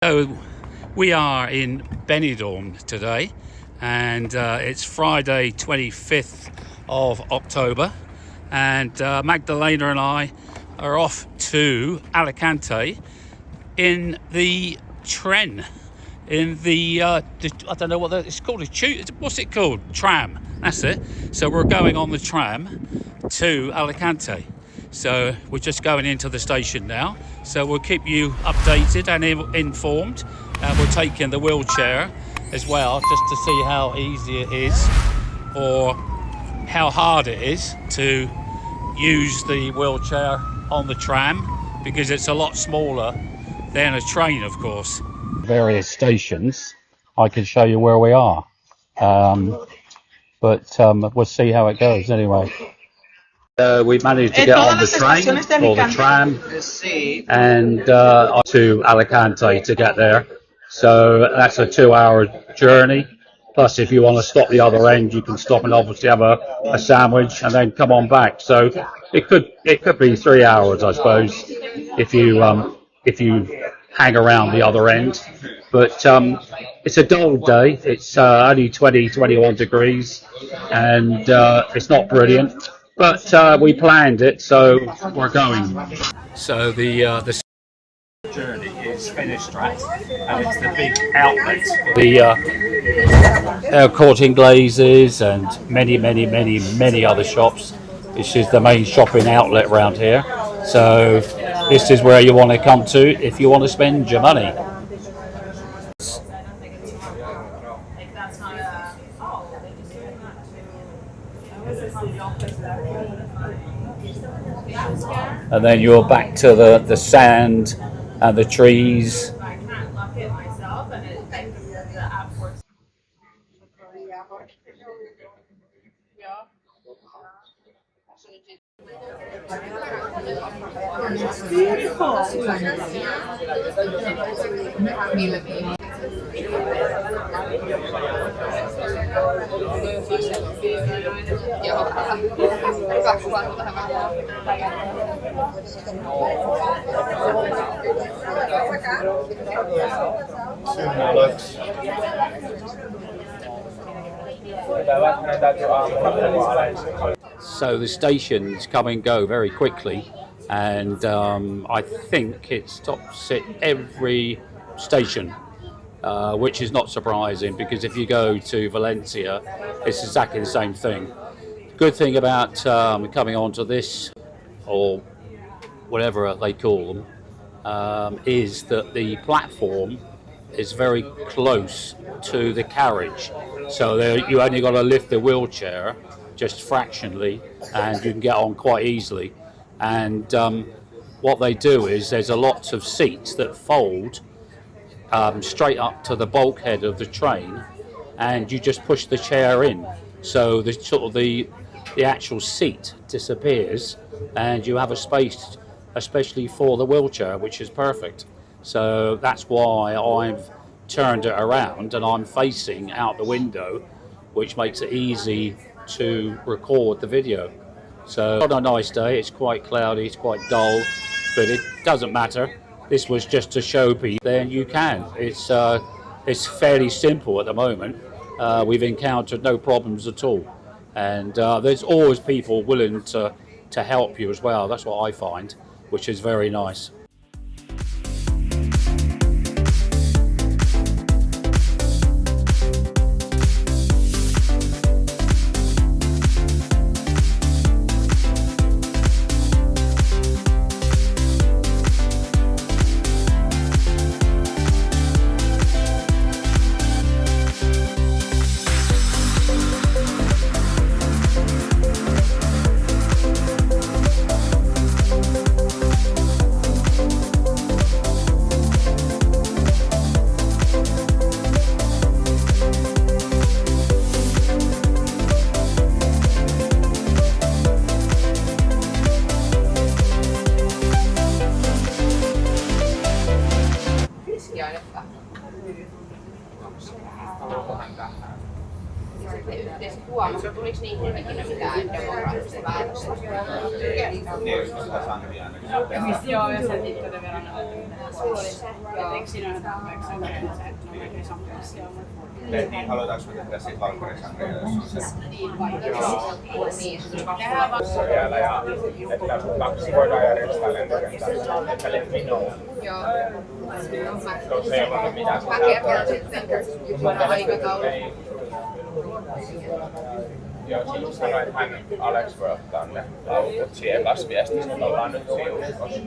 So we are in Benidorm today, and it's Friday 25th of October, and Magdalena and I are off to Alicante in the Tram, in the I don't know what it's called, what's it called? Tram, that's it. So we're going on the tram to Alicante. So we're just going into the station now, so we'll keep you updated and informed. We're taking the wheelchair as well, just to see how easy it is or how hard it is to use the wheelchair on the tram, because it's a lot smaller than a train, of course. Various stations, I can show you where we are, but we'll see how it goes anyway. We managed to get on the train or the tram and to Alicante to get there. So that's a 2-hour journey. Plus, if you want to stop the other end, you can stop and obviously have a sandwich and then come on back. So it could be 3 hours, I suppose, if you hang around the other end. But it's a dull day. It's only 21 degrees, and it's not brilliant. But we planned it, so we're going. So the journey is finished, right? And it's the big outlet. The Corte Ingles and many other shops. This is the main shopping outlet around here. So this is where you want to come to if you want to spend your money. And then you're back to the sand and the trees. It's beautiful. So the stations come and go very quickly, and I think it stops at every station, which is not surprising, because if you go to Valencia, it's exactly the same thing. Good thing about coming onto this, or whatever they call them, is that the platform is very close to the carriage, so you only got to lift the wheelchair just fractionally and you can get on quite easily. And what they do is there's a lot of seats that fold straight up to the bulkhead of the train, and you just push the chair in, so the actual seat disappears and you have a space especially for the wheelchair, which is perfect. So that's why I've turned it around and I'm facing out the window, which makes it easy to record the video. So on a nice day, it's quite cloudy, it's quite dull, but it doesn't matter. This was just to show people then you can. It's fairly simple at the moment. We've encountered no problems at all, and there's always people willing to help you as well. That's what I find, which is very nice. ja sitten yhteiset huomasi, tuliko niihin ikinä mitään demokraattista päätöstä? Joo, ja sen tittar det redan nu. Sulla oli se, joo. Niin, halutaanko me tehdä siitä valkkarisangria, jos on se? Niin, se tuli Siellä ja että 2 voidaan järjestää lentokentällä, että let me know. joo. Jos ei ole mitään Mä kerron sitten aikataulu. Joo, siis sanoi, että Alex voi ottaa ne laukut siihen kasviestissä, että ollaan nyt siuskossa.